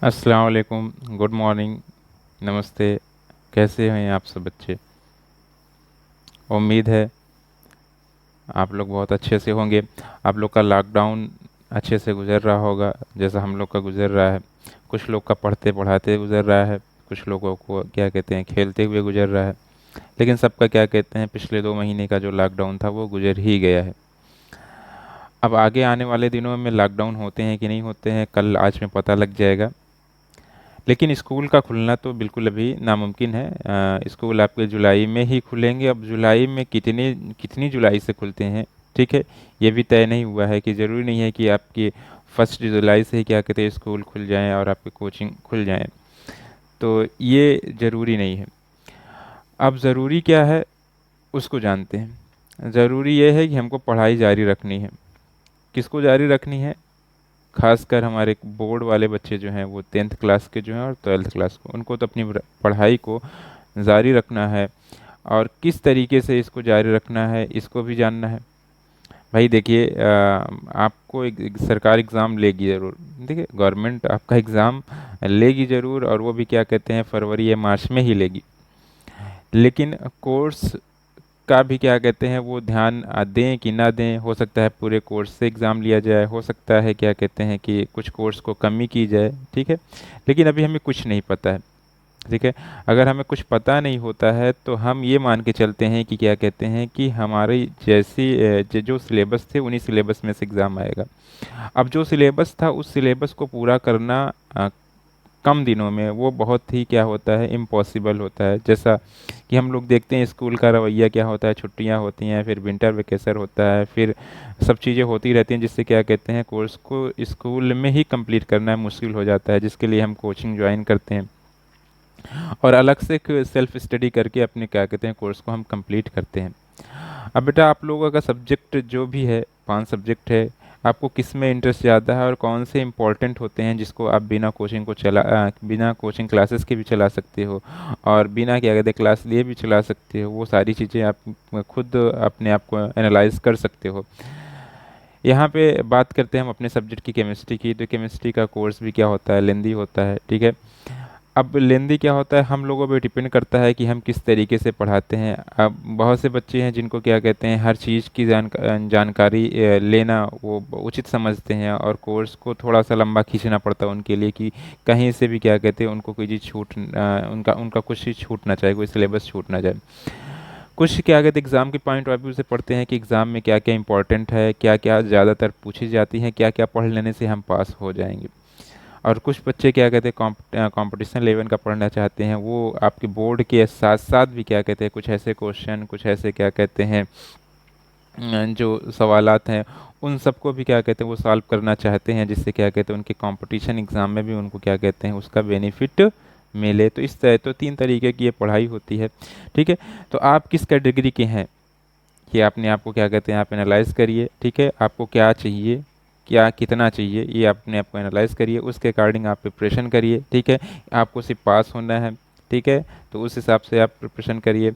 अस्सलाम वालेकुम। Good morning. नमस्ते। कैसे हैं आप सब बच्चे? उम्मीद है आप लोग बहुत अच्छे से होंगे। आप लोग का लॉकडाउन अच्छे से गुजर रहा होगा जैसा हम लोग का गुजर रहा है। कुछ लोग का पढ़ते पढ़ाते गुजर रहा है, कुछ लोगों को क्या कहते हैं खेलते हुए गुजर रहा है। लेकिन सबका क्या कहते हैं पिछले 2 महीने का जो लॉकडाउन था वो गुजर ही गया है। अब आगे आने वाले दिनों में लॉकडाउन होते हैं कि नहीं होते हैं, कल आज में पता लग जाएगा। लेकिन स्कूल का खुलना तो बिल्कुल अभी नामुमकिन है। स्कूल आपके जुलाई में ही खुलेंगे। अब जुलाई में कितनी कितनी जुलाई से खुलते हैं, ठीक है, ये भी तय नहीं हुआ है। कि ज़रूरी नहीं है कि आपकी 1 जुलाई से ही क्या कहते हैं स्कूल खुल जाएं और आपकी कोचिंग खुल जाएं। तो ये ज़रूरी नहीं है। अब ज़रूरी क्या है उसको जानते हैं। ज़रूरी ये है कि हमको पढ़ाई जारी रखनी है। किसको जारी रखनी है? खासकर हमारे बोर्ड वाले बच्चे जो हैं वो 10th क्लास के जो हैं और 12th क्लास को, उनको तो अपनी पढ़ाई को जारी रखना है। और किस तरीके से इसको जारी रखना है इसको भी जानना है। भाई देखिए, आपको एक सरकार एग्ज़ाम लेगी ज़रूर। देखिए, गवर्नमेंट आपका एग्ज़ाम लेगी ज़रूर, और वो भी क्या कहते हैं फरवरी या मार्च में ही लेगी। लेकिन कोर्स का भी क्या कहते हैं वो ध्यान दें कि ना दें। हो सकता है पूरे कोर्स से एग्ज़ाम लिया जाए, हो सकता है क्या कहते हैं कि कुछ कोर्स को कमी की जाए, ठीक है। लेकिन अभी हमें कुछ नहीं पता है, ठीक है। अगर हमें कुछ पता नहीं होता है तो हम ये मान के चलते हैं कि क्या कहते हैं कि हमारी जैसी जो सिलेबस थे उन्हीं सिलेबस में से एग्ज़ाम आएगा। अब जो सिलेबस था उस सिलेबस को पूरा करना कम दिनों में वो बहुत ही क्या होता है इम्पॉसिबल होता है। जैसा कि हम लोग देखते हैं स्कूल का रवैया क्या होता है, छुट्टियां होती हैं, फिर विंटर वेकेशन होता है, फिर सब चीज़ें होती रहती हैं, जिससे क्या कहते हैं कोर्स को स्कूल में ही कंप्लीट करना मुश्किल हो जाता है, जिसके लिए हम कोचिंग ज्वाइन करते हैं और अलग से सेल्फ स्टडी करके अपने क्या कहते हैं कोर्स को हम कंप्लीट करते हैं। अब बेटा आप लोगों का सब्जेक्ट जो भी है, 5 सब्जेक्ट है, आपको किस में इंटरेस्ट ज़्यादा है और कौन से इंपॉर्टेंट होते हैं जिसको आप बिना कोचिंग को बिना कोचिंग क्लासेस के भी चला सकते हो और बिना क्या कहते हैं क्लास लिए भी चला सकते हो। वो सारी चीज़ें आप खुद अपने आप को एनालाइज कर सकते हो। यहाँ पे बात करते हैं हम अपने सब्जेक्ट की, केमिस्ट्री की। तो केमिस्ट्री का कोर्स भी क्या होता है, लेंदी होता है, ठीक है। अब लेंदी क्या होता है हम लोगों पे डिपेंड करता है कि हम किस तरीके से पढ़ाते हैं। अब बहुत से बच्चे हैं जिनको क्या कहते हैं हर चीज़ की जानकारी लेना वो उचित समझते हैं और कोर्स को थोड़ा सा लंबा खींचना पड़ता है उनके लिए कि कहीं से भी क्या कहते हैं उनको कोई चीज़ उनका उनका कुछ चीज़ छूट ना जाए, कोई सिलेबस छूट ना जाए। कुछ क्या कहते हैं एग्ज़ाम के पॉइंट ऑफ व्यू से पढ़ते हैं कि एग्ज़ाम में क्या क्या इंपॉर्टेंट है, क्या क्या ज़्यादातर पूछी जाती हैं, क्या क्या पढ़ लेने से हम पास हो जाएंगे। और कुछ बच्चे क्या कहते हैं कंपटीशन लेवल का पढ़ना चाहते हैं, वो आपके बोर्ड के साथ साथ भी क्या कहते हैं कुछ ऐसे क्वेश्चन, कुछ ऐसे क्या कहते हैं जो सवालात हैं उन सबको भी क्या कहते हैं वो सॉल्व करना चाहते हैं, जिससे क्या कहते हैं उनके कंपटीशन एग्ज़ाम में भी उनको क्या कहते हैं उसका बेनिफिट मिले। तो इस तरह तो 3 तरीके की ये पढ़ाई होती है, ठीक है। तो आप किस कैटेगरी के हैं कि आपने आपको क्या कहते हैं आप एनालाइज करिए, ठीक है। आपको क्या चाहिए, क्या कितना चाहिए, ये अपने आप को एनालाइज करिए, उसके अकॉर्डिंग आप प्रिपरेशन करिए, ठीक है। आपको सिर्फ पास होना है, ठीक है। तो उस हिसाब से आप प्रिपरेशन करिए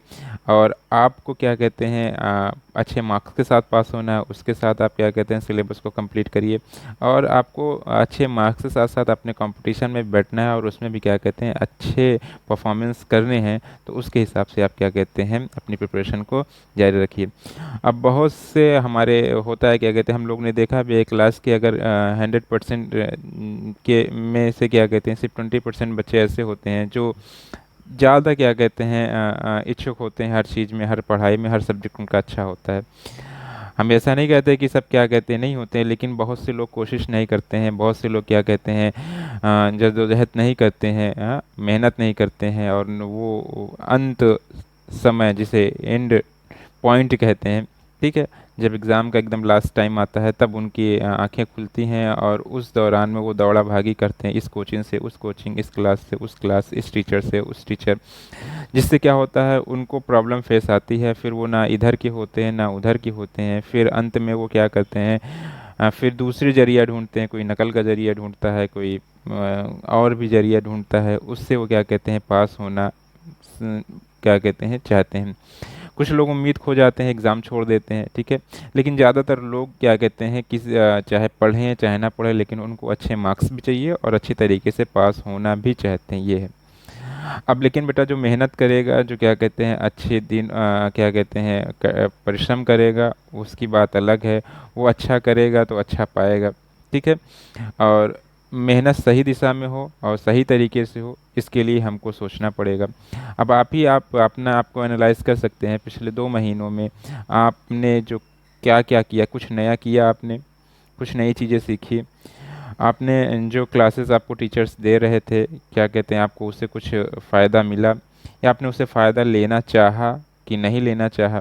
और आपको क्या कहते हैं अच्छे मार्क्स के साथ पास होना है, उसके साथ आप क्या कहते हैं सिलेबस को कंप्लीट करिए और आपको अच्छे मार्क्स के साथ साथ अपने कंपटीशन में बैठना है और उसमें भी क्या कहते हैं अच्छे परफॉर्मेंस करने हैं। तो उसके हिसाब से आप क्या कहते हैं अपनी प्रिपरेशन को जारी रखिए। अब बहुत से हमारे होता है क्या कहते हैं हम लोग ने देखा भी एक क्लास के अगर 100% के में से क्या कहते हैं सिर्फ 20% बच्चे ऐसे होते हैं जो ज़्यादा क्या कहते हैं इच्छुक होते हैं हर चीज़ में, हर पढ़ाई में, हर सब्जेक्ट उनका अच्छा होता है। हम ऐसा नहीं कहते कि सब क्या कहते हैं नहीं होते हैं, लेकिन बहुत से लोग कोशिश नहीं करते हैं, बहुत से लोग क्या कहते हैं जद्दोजहद नहीं करते हैं, मेहनत नहीं करते हैं और वो अंत समय जिसे एंड पॉइंट कहते हैं, ठीक है, जब एग्ज़ाम का एकदम लास्ट टाइम आता है तब उनकी आंखें खुलती हैं और उस दौरान में वो दौड़ा भागी करते हैं, इस कोचिंग से उस कोचिंग, इस क्लास से उस क्लास, इस टीचर से उस टीचर। जिससे क्या होता है उनको प्रॉब्लम फेस आती है, फिर वो ना इधर के होते हैं ना उधर के होते हैं, फिर अंत में वो क्या करते हैं फिर दूसरी जरिया ढूंढते हैं, कोई नकल का जरिया ढूंढता है, कोई और भी जरिया ढूंढता है, उससे वो क्या कहते हैं पास होना क्या कहते हैं चाहते हैं। कुछ लोग उम्मीद खो जाते हैं, एग्ज़ाम छोड़ देते हैं, ठीक है। लेकिन ज़्यादातर लोग क्या कहते हैं कि चाहे पढ़ें चाहे ना पढ़ें, लेकिन उनको अच्छे मार्क्स भी चाहिए और अच्छी तरीके से पास होना भी चाहते हैं, ये है। अब लेकिन बेटा जो मेहनत करेगा, जो क्या कहते हैं अच्छे दिन क्या कहते हैं परिश्रम करेगा, उसकी बात अलग है। वो अच्छा करेगा तो अच्छा पाएगा, ठीक है। और मेहनत सही दिशा में हो और सही तरीके से हो, इसके लिए हमको सोचना पड़ेगा। अब आप अपना आपको एनालाइज कर सकते हैं, पिछले 2 महीनों में आपने जो क्या क्या किया, कुछ नया किया आपने, कुछ नई चीज़ें सीखी आपने, जो क्लासेस आपको टीचर्स दे रहे थे, क्या कहते हैं आपको उससे कुछ फ़ायदा मिला, या आपने उससे फ़ायदा लेना चाहा कि नहीं लेना चाहा,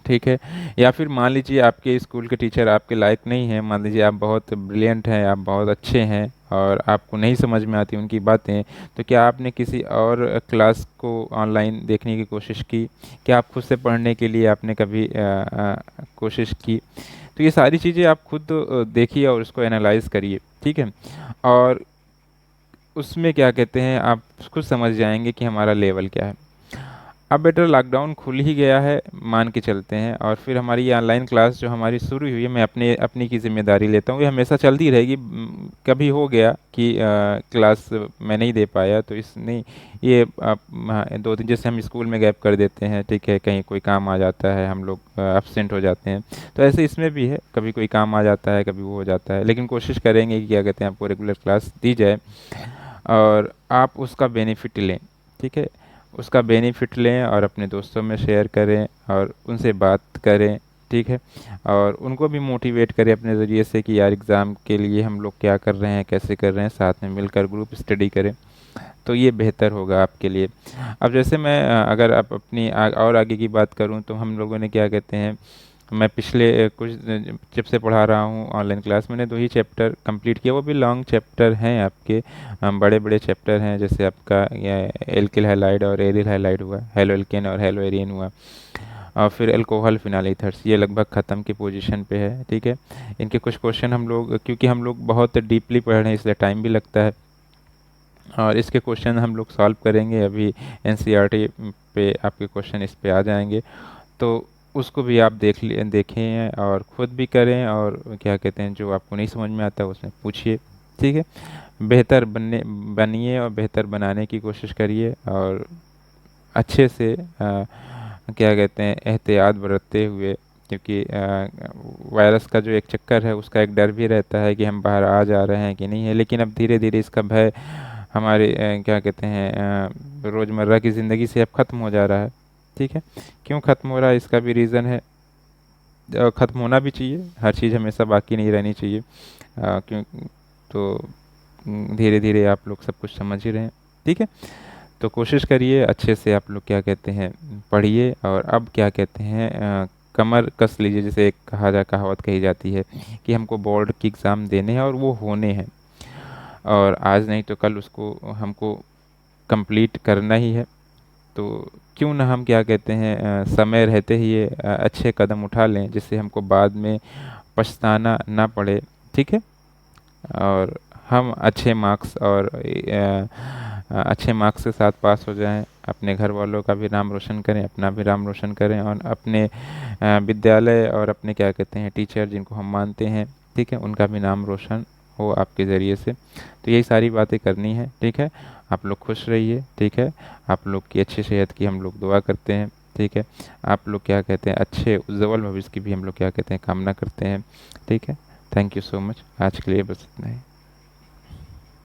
ठीक है। या फिर मान लीजिए आपके स्कूल के टीचर आपके लायक नहीं हैं, मान लीजिए आप बहुत ब्रिलियंट हैं, आप बहुत अच्छे हैं और आपको नहीं समझ में आती उनकी बातें, तो क्या आपने किसी और क्लास को ऑनलाइन देखने की कोशिश की? क्या आप खुद से पढ़ने के लिए आपने कभी कोशिश की? तो ये सारी चीज़ें आप खुद देखिए और उसको एनालाइज करिए, ठीक है। और उसमें क्या कहते हैं आप खुद समझ जाएंगे कि हमारा लेवल क्या है। अब बेटा लॉकडाउन खुल ही गया है, मान के चलते हैं, और फिर हमारी ये ऑनलाइन क्लास जो हमारी शुरू हुई है, मैं अपने अपनी की जिम्मेदारी लेता हूँ, ये हमेशा चलती रहेगी। कभी हो गया कि क्लास मैं नहीं दे पाया तो इस नहीं, ये 2 दिन जैसे हम स्कूल में गैप कर देते हैं, ठीक है, कहीं कोई काम आ जाता है, हम लोग एब्सेंट हो जाते हैं, तो ऐसे इसमें भी है, कभी कोई काम आ जाता है, कभी वो हो जाता है, लेकिन कोशिश करेंगे कि क्या कहते हैं आपको रेगुलर क्लास दी जाए और आप उसका बेनिफिट लें, ठीक है। उसका बेनिफिट लें और अपने दोस्तों में शेयर करें और उनसे बात करें, ठीक है। और उनको भी मोटिवेट करें अपने ज़रिए से कि यार एग्ज़ाम के लिए हम लोग क्या कर रहे हैं, कैसे कर रहे हैं, साथ में मिलकर ग्रुप स्टडी करें, तो ये बेहतर होगा आपके लिए। अब जैसे मैं अगर आप अपनी और आगे की बात करूं, तो हम लोगों ने क्या कहते हैं, मैं पिछले कुछ जब से पढ़ा रहा हूँ ऑनलाइन क्लास, मैंने 2 ही चैप्टर कंप्लीट किया, वो भी लॉन्ग चैप्टर हैं आपके, बड़े बड़े चैप्टर हैं, जैसे आपका एल्किल हैलाइड और एरिल हैलाइड हुआ, हेलो एल्केन और हेलो एरियन हुआ, और फिर अल्कोहल फिनाल ईथर्स, ये लगभग ख़त्म की पोजीशन पे है, ठीक है। इनके कुछ क्वेश्चन हम लोग, क्योंकि हम लोग बहुत डीपली पढ़ रहे हैं इसलिए टाइम भी लगता है, और इसके क्वेश्चन हम लोग सॉल्व करेंगे अभी। एनसीईआरटी पे आपके क्वेश्चन इस पे आ जाएंगे, तो उसको भी आप देखें और ख़ुद भी करें, और क्या कहते हैं जो आपको नहीं समझ में आता है उसमें पूछिए, ठीक है। बेहतर बनिए और बेहतर बनाने की कोशिश करिए, और अच्छे से क्या कहते हैं एहतियात बरतते हुए, क्योंकि वायरस का जो एक चक्कर है उसका एक डर भी रहता है कि हम बाहर आ जा रहे हैं कि नहीं है, लेकिन अब धीरे धीरे इसका भय हमारे क्या कहते हैं रोज़मर्रा की ज़िंदगी से अब ख़त्म हो जा रहा है, ठीक है। क्यों ख़त्म हो रहा है इसका भी रीज़न है, ख़त्म होना भी चाहिए, हर चीज़ हमेशा बाकी नहीं रहनी चाहिए, क्यों, तो धीरे धीरे आप लोग सब कुछ समझ ही रहे हैं, ठीक है। तो कोशिश करिए अच्छे से, आप लोग क्या कहते हैं पढ़िए, और अब क्या कहते हैं कमर कस लीजिए, जैसे एक कहावत कही जाती है कि हमको बोर्ड की एग्ज़ाम देने हैं और वो होने हैं, और आज नहीं तो कल उसको हमको कंप्लीट करना ही है। तो क्यों ना हम क्या कहते हैं समय रहते ही ये अच्छे कदम उठा लें, जिससे हमको बाद में पछताना ना पड़े, ठीक है। और हम अच्छे मार्क्स और अच्छे मार्क्स के साथ पास हो जाएं, अपने घर वालों का भी नाम रोशन करें, अपना भी नाम रोशन करें, और अपने विद्यालय और अपने क्या कहते हैं टीचर जिनको हम मानते हैं, ठीक है, उनका भी नाम रोशन हो आपके ज़रिए से। तो यही सारी बातें करनी है, ठीक है। आप लोग खुश रहिए, ठीक है। आप लोग की अच्छी सेहत की हम लोग दुआ करते हैं, ठीक है। आप लोग क्या कहते हैं अच्छे उज्ज्वल भविष्य की भी हम लोग क्या कहते हैं कामना करते हैं, ठीक है। थैंक यू सो मच, आज के लिए बस इतना ही।